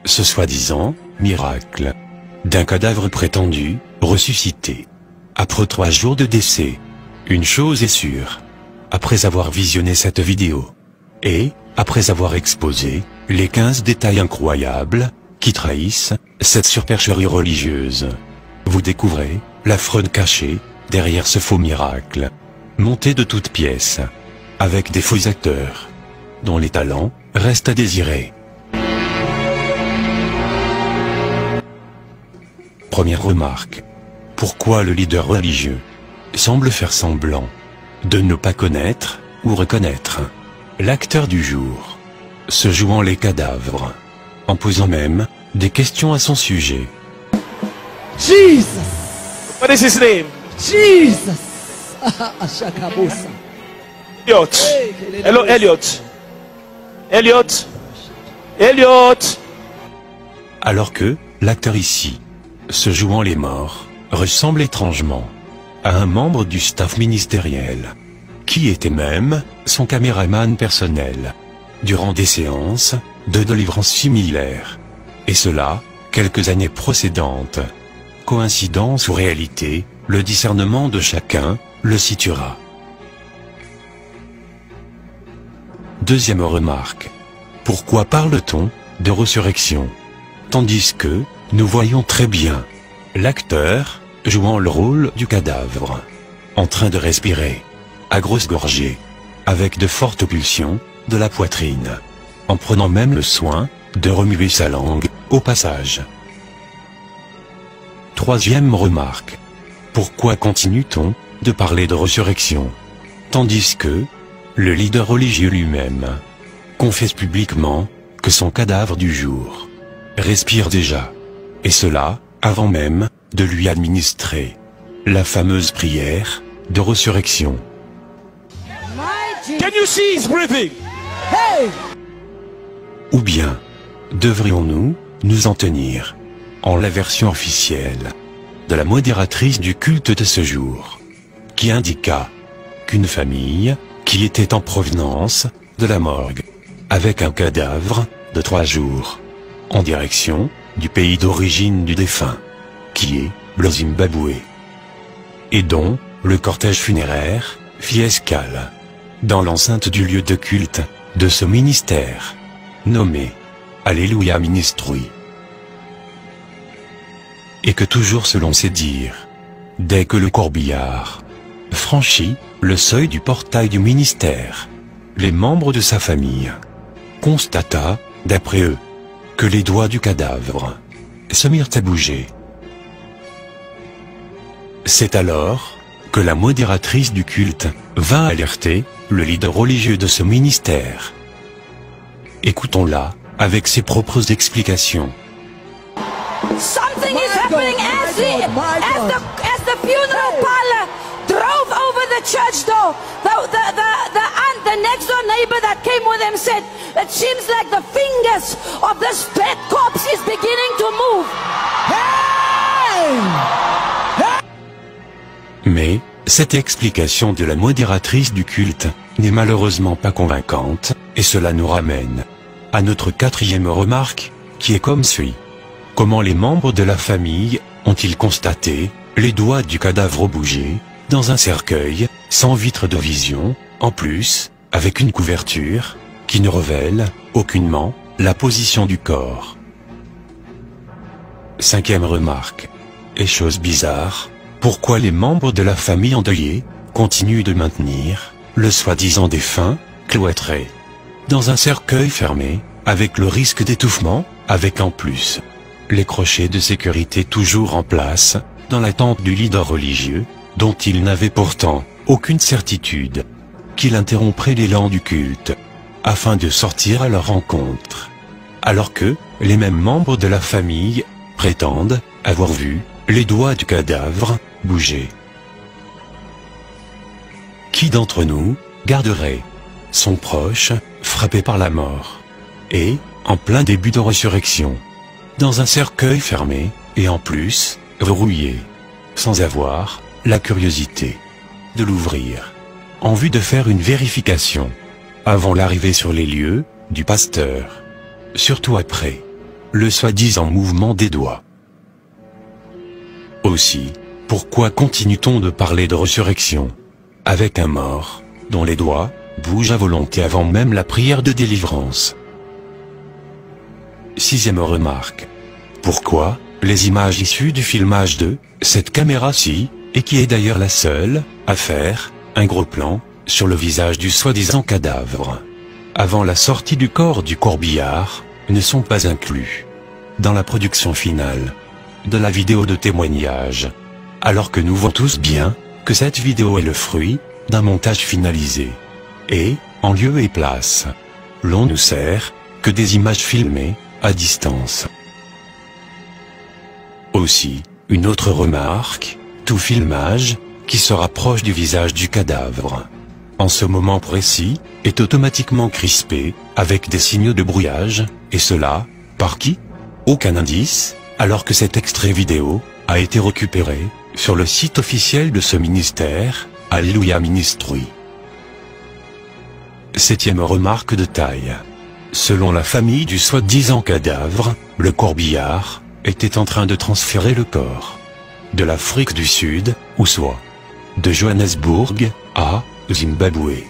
ce soi-disant miracle d'un cadavre prétendu ressuscité. Après 3 jours de décès, une chose est sûre, après avoir visionné cette vidéo, et après avoir exposé les 15 détails incroyables qui trahissent cette supercherie religieuse, vous découvrez la fraude cachée derrière ce faux miracle, monté de toutes pièces, avec des faux acteurs, dont les talents restent à désirer. Première remarque. Pourquoi le leader religieux semble faire semblant de ne pas connaître ou reconnaître l'acteur du jour, se jouant les cadavres, en posant même des questions à son sujet. Jesus! What is his name? Jesus! Ashakabosa. Elliot. Hello, Elliot. Elliot. Elliot. Alors que l'acteur ici, se jouant les morts, ressemble étrangement à un membre du staff ministériel, qui était même son caméraman personnel, durant des séances de délivrance similaires, et cela quelques années précédentes. Coïncidence ou réalité, le discernement de chacun le situera. Deuxième remarque. Pourquoi parle-t-on de résurrection, tandis que nous voyons très bien l'acteur jouant le rôle du cadavre, en train de respirer, à grosses gorgées, avec de fortes pulsions de la poitrine, en prenant même le soin de remuer sa langue au passage. Troisième remarque. Pourquoi continue-t-on de parler de résurrection, tandis que le leader religieux lui-même confesse publiquement que son cadavre du jour respire déjà, et cela avant même de lui administrer la fameuse prière de résurrection. Can you see he's breathing? Hey! Ou bien, devrions-nous nous en tenir en la version officielle de la modératrice du culte de ce jour, qui indiqua qu'une famille qui était en provenance de la morgue, avec un cadavre de 3 jours, en direction du pays d'origine du défunt, qui est le Zimbabwe, et dont le cortège funéraire fit escale dans l'enceinte du lieu de culte de ce ministère, nommé Alléluia Ministry. Et que toujours selon ses dires, dès que le corbillard franchit le seuil du portail du ministère, les membres de sa famille constata, d'après eux, que les doigts du cadavre se mirent à bouger. C'est alors que la modératrice du culte vint alerter le leader religieux de ce ministère. Écoutons-la avec ses propres explications. Something is happening as the funeral parlor drove over the church door. The next door neighbor that came with him said, "It seems like the fingers of this dead corpse is beginning to move." Mais cette explication de la modératrice du culte n'est malheureusement pas convaincante, et cela nous ramène à notre 4e remarque, qui est comme suit. Comment les membres de la famille ont-ils constaté les doigts du cadavre bouger dans un cercueil sans vitre de vision, en plus avec une couverture qui ne révèle aucunement la position du corps? 5e remarque. Et chose bizarre, pourquoi les membres de la famille endeuillée continuent de maintenir le soi-disant défunt cloîtré dans un cercueil fermé, avec le risque d'étouffement, avec en plus les crochets de sécurité toujours en place, dans l'attente du leader religieux, dont ils n'avaient pourtant aucune certitude qu'il interromprait l'élan du culte, afin de sortir à leur rencontre, alors que les mêmes membres de la famille prétendent avoir vu les doigts du cadavre bouger. Qui d'entre nous garderait son proche frappé par la mort, et en plein début de résurrection, dans un cercueil fermé, et en plus verrouillé, sans avoir la curiosité de l'ouvrir, en vue de faire une vérification, avant l'arrivée sur les lieux du pasteur, surtout après le soi-disant mouvement des doigts. Aussi, pourquoi continue-t-on de parler de résurrection avec un mort, dont les doigts bougent à volonté avant même la prière de délivrance? Sixième remarque. Pourquoi les images issues du filmage de cette caméra-ci, et qui est d'ailleurs la seule à faire un gros plan sur le visage du soi-disant cadavre, avant la sortie du corps du corbillard, ne sont pas inclus dans la production finale de la vidéo de témoignage, alors que nous voyons tous bien que cette vidéo est le fruit d'un montage finalisé. Et, en lieu et place, l'on ne sert que des images filmées à distance. Aussi, une autre remarque, tout filmage qui se rapproche du visage du cadavre, en ce moment précis, est automatiquement crispé avec des signaux de brouillage, et cela, par qui? Aucun indice, alors que cet extrait vidéo a été récupéré sur le site officiel de ce ministère, Alléluia Ministry. Septième remarque de taille. Selon la famille du soi-disant cadavre, le corbillard était en train de transférer le corps de l'Afrique du Sud, ou soit de Johannesburg, à Zimbabwe,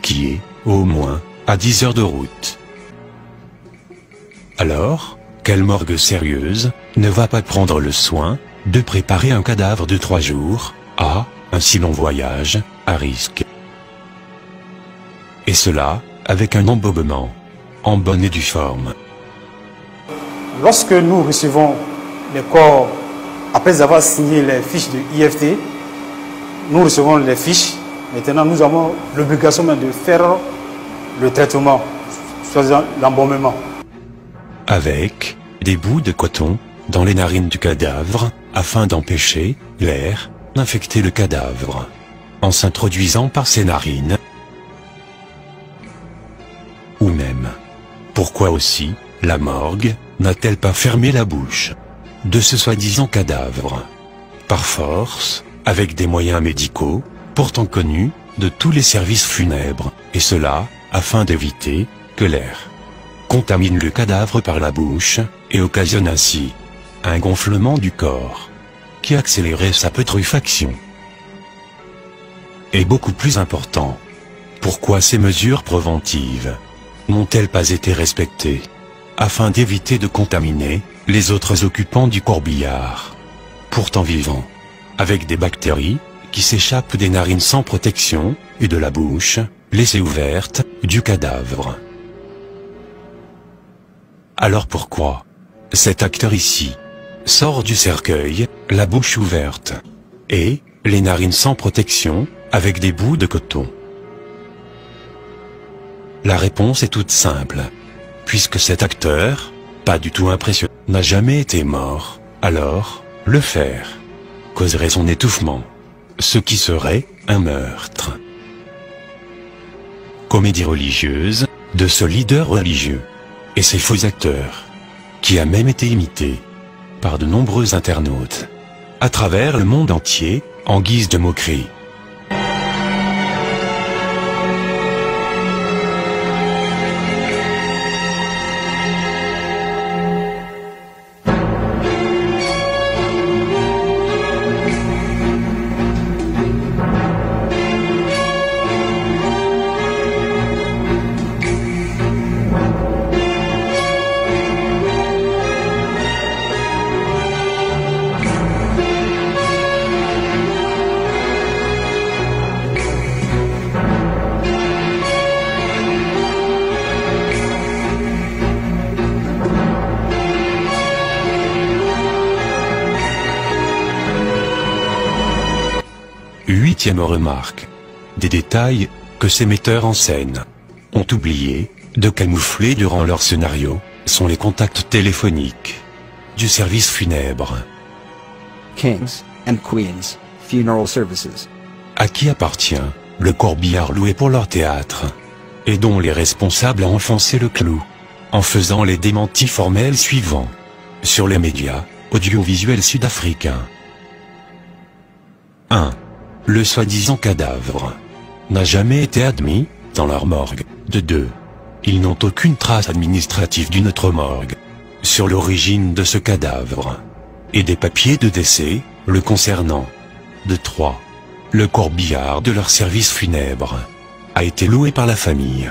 qui est, au moins, à 10 heures de route. Alors, quelle morgue sérieuse ne va pas prendre le soin de préparer un cadavre de 3 jours, à un si long voyage, à risque? Et cela, avec un embobement en bonne et due forme. Lorsque nous recevons les corps, après avoir signé les fiches de IFT, nous recevons les fiches. Maintenant, nous avons l'obligation de faire le traitement, soit l'embaumement. Avec des bouts de coton dans les narines du cadavre, afin d'empêcher l'air d'infecter le cadavre, en s'introduisant par ses narines. Ou même, pourquoi aussi la morgue n'a-t-elle pas fermé la bouche de ce soi-disant cadavre, par force, avec des moyens médicaux, pourtant connus de tous les services funèbres, et cela, afin d'éviter que l'air contamine le cadavre par la bouche, et occasionne ainsi un gonflement du corps, qui accélérait sa putréfaction. Et beaucoup plus important, pourquoi ces mesures préventives n'ont-elles pas été respectées, afin d'éviter de contaminer les autres occupants du corbillard, pourtant vivants, avec des bactéries qui s'échappent des narines sans protection, et de la bouche, laissée ouverte, du cadavre? Alors pourquoi cet acteur ici sort du cercueil, la bouche ouverte, et les narines sans protection, avec des bouts de coton? La réponse est toute simple. Puisque cet acteur, pas du tout impressionnant, n'a jamais été mort, alors, le faire causerait son étouffement, ce qui serait un meurtre. Comédie religieuse de ce leader religieux et ses faux acteurs, qui a même été imité par de nombreux internautes à travers le monde entier, en guise de moquerie. Huitième remarque. Des détails que ces metteurs en scène ont oublié de camoufler durant leur scénario sont les contacts téléphoniques du service funèbre. Kings and Queens Funeral Services. À qui appartient le corbillard loué pour leur théâtre, et dont les responsables ont enfoncé le clou, en faisant les démentis formels suivants sur les médias audiovisuels sud-africains. 1. Le soi-disant cadavre n'a jamais été admis dans leur morgue. De 2. Ils n'ont aucune trace administrative d'une autre morgue. sur l'origine de ce cadavre et des papiers de décès le concernant. De 3. Le corbillard de leur service funèbre a été loué par la famille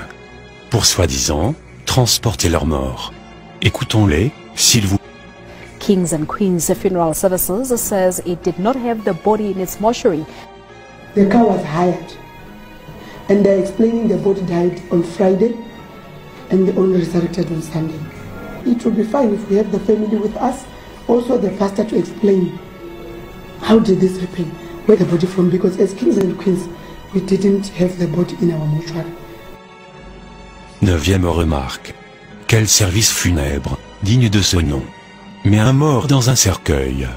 pour soi-disant transporter leur mort. Écoutons-les, s'il vous plaît. Kings and Queens Funeral Services says it did not have the body in its mortuary. The car was hired, and they're explaining the body died on Friday and the only resurrected on Sunday. It would be fine if we have the family with us, also the pastor to explain how did this happen, where the body from, because as kings and queens we didn't have the body in our mortuary. 9e remarque. Quel service funèbre, digne de ce nom. Mais un mort dans un cercueil,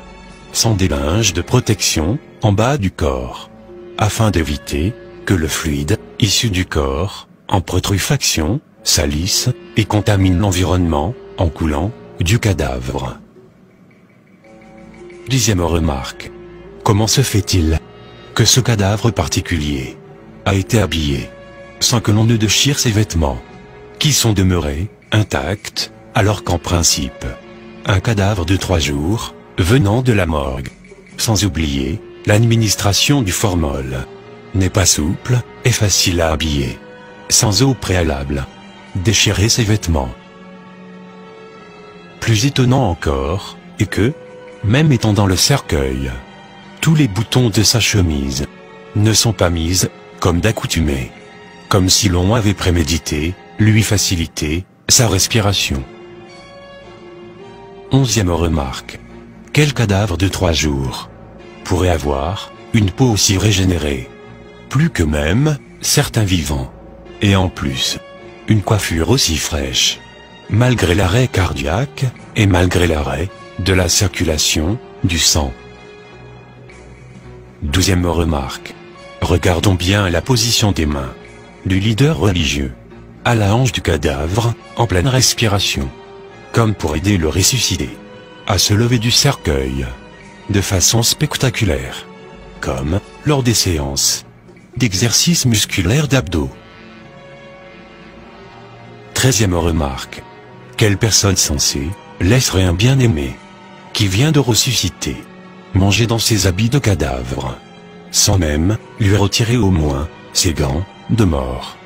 sans des linges de protection, en bas du corps, afin d'éviter que le fluide, issu du corps, en putréfaction, salisse et contamine l'environnement, en coulant, du cadavre. 10e remarque. Comment se fait-il que ce cadavre particulier a été habillé, sans que l'on ne déchire ses vêtements, qui sont demeurés intacts, alors qu'en principe, un cadavre de 3 jours, venant de la morgue, sans oublier l'administration du formol, n'est pas souple et facile à habiller, sans au préalable déchirer ses vêtements. Plus étonnant encore est que, même étant dans le cercueil, tous les boutons de sa chemise ne sont pas mis comme d'accoutumé, comme si l'on avait prémédité lui faciliter sa respiration. 11e remarque. Quel cadavre de 3 jours pourrait avoir une peau aussi régénérée, plus que même certains vivants, et en plus, une coiffure aussi fraîche, malgré l'arrêt cardiaque et malgré l'arrêt de la circulation du sang. 12e remarque. Regardons bien la position des mains du leader religieux à la hanche du cadavre, en pleine respiration, comme pour aider le ressuscité à se lever du cercueil de façon spectaculaire, comme lors des séances d'exercice musculaire d'abdos. 13e remarque. Quelle personne sensée laisserait un bien-aimé qui vient de ressusciter manger dans ses habits de cadavre, sans même lui retirer au moins ses gants de mort?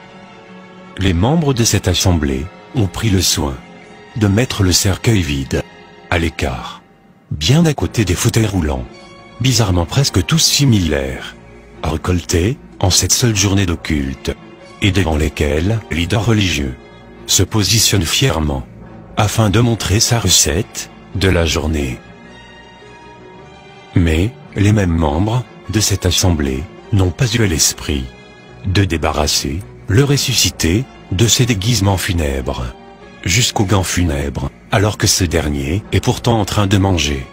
Les membres de cette assemblée ont pris le soin de mettre le cercueil vide, à l'écart, bien à côté des fauteuils roulants, bizarrement presque tous similaires, récoltés en cette seule journée de culte, et devant lesquels le leader religieux se positionne fièrement, afin de montrer sa recette de la journée. Mais, les mêmes membres de cette assemblée n'ont pas eu l'esprit de débarrasser le ressuscité de ses déguisements funèbres, jusqu'aux gants funèbres, alors que ce dernier est pourtant en train de manger,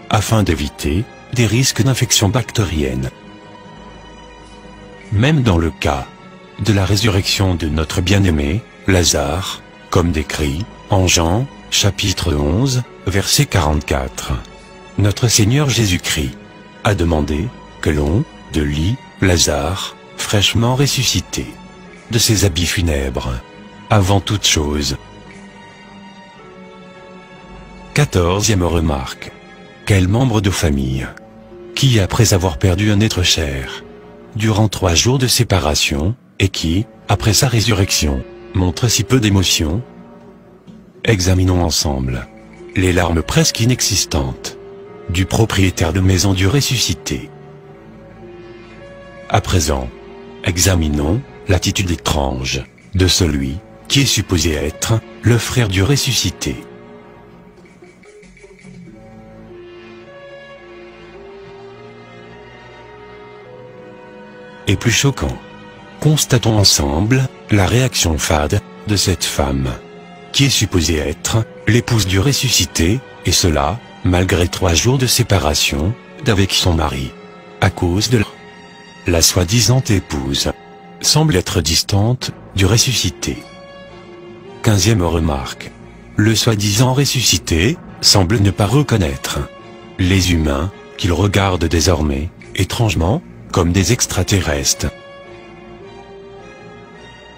afin d'éviter des risques d'infection bactérienne. Même dans le cas de la résurrection de notre bien-aimé, Lazare, comme décrit en Jean, chapitre 11, verset 44, notre Seigneur Jésus-Christ a demandé que l'on délie Lazare, fraîchement ressuscité, de ses habits funèbres, avant toute chose. 14e remarque. Quel membre de famille qui, après avoir perdu un être cher, durant 3 jours de séparation, et qui, après sa résurrection, montre si peu d'émotion? Examinons ensemble les larmes presque inexistantes du propriétaire de maison du ressuscité. À présent, examinons l'attitude étrange de celui qui est supposé être le frère du ressuscité. Et plus choquant, constatons ensemble la réaction fade de cette femme, qui est supposée être l'épouse du ressuscité, et cela, malgré 3 jours de séparation d'avec son mari, à cause de la soi-disant épouse semble être distante du ressuscité. 15e remarque. Le soi-disant ressuscité semble ne pas reconnaître les humains qu'il regarde désormais, étrangement, comme des extraterrestres.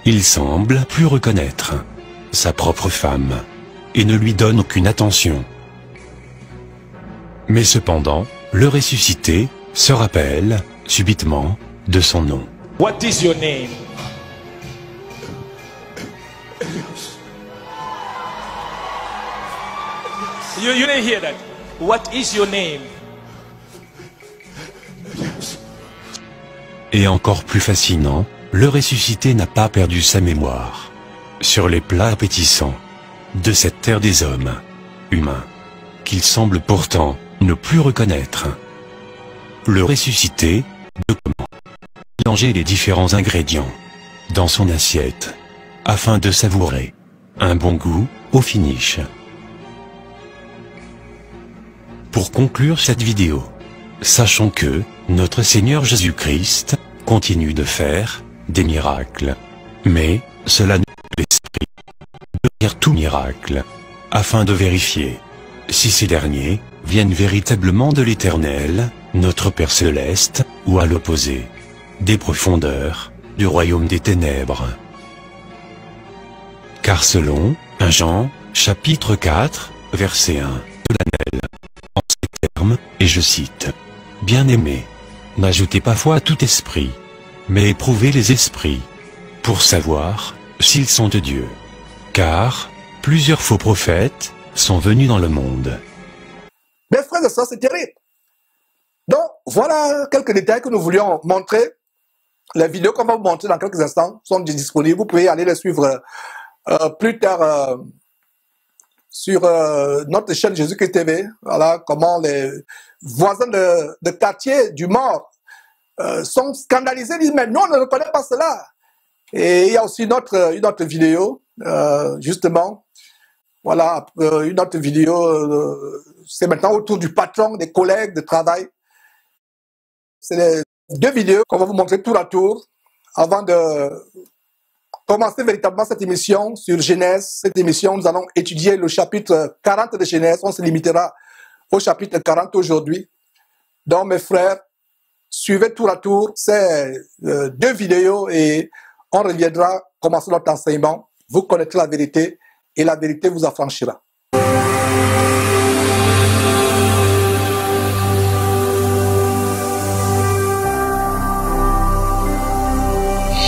Il semble plus reconnaître sa propre femme, et ne lui donnent aucune attention. Mais cependant, le ressuscité se rappelle, subitement, de son nom. What is your name? You didn't hear that. What is your name? Et encore plus fascinant, le ressuscité n'a pas perdu sa mémoire. Sur les plats appétissants de cette terre des hommes, humains, qu'il semble pourtant ne plus reconnaître. Le ressuscité, de comment mélanger les différents ingrédients dans son assiette, afin de savourer un bon goût au finish. Pour conclure cette vidéo, sachons que notre Seigneur Jésus-Christ continue de faire des miracles. Mais cela nous l'esprit de faire tout miracle, afin de vérifier si ces derniers viennent véritablement de l'Éternel, notre Père Céleste, ou à l'opposé, des profondeurs du royaume des ténèbres. Car selon 1 Jean, chapitre 4, verset 1, solennel, en ces termes, et je cite, « Bien-aimés, n'ajoutez pas foi à tout esprit, mais éprouvez les esprits, pour savoir s'ils sont de Dieu. Car plusieurs faux prophètes sont venus dans le monde. » Mes frères et sœurs, c'est terrible. Donc, voilà quelques détails que nous voulions montrer. Les vidéos qu'on va vous montrer dans quelques instants sont disponibles. Vous pouvez aller les suivre plus tard sur notre chaîne Jésus-Christ TV. Voilà comment les voisins de quartier du mort sont scandalisés. Ils disent, mais non, on ne connaît pas cela. Et il y a aussi une autre vidéo, justement. Voilà, une autre vidéo, c'est maintenant autour du patron, des collègues de travail. C'est les deux vidéos qu'on va vous montrer tour à tour avant de commencer véritablement cette émission sur Genèse. Cette émission, nous allons étudier le chapitre 40 de Genèse. On se limitera au chapitre 40 aujourd'hui. Donc, mes frères, suivez tour à tour ces deux vidéos et on reviendra commencer notre enseignement. Vous connaîtrez la vérité et la vérité vous affranchira.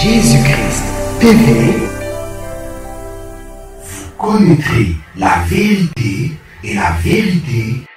Jésus-Christ TV, vous connaîtrez la vérité et la vérité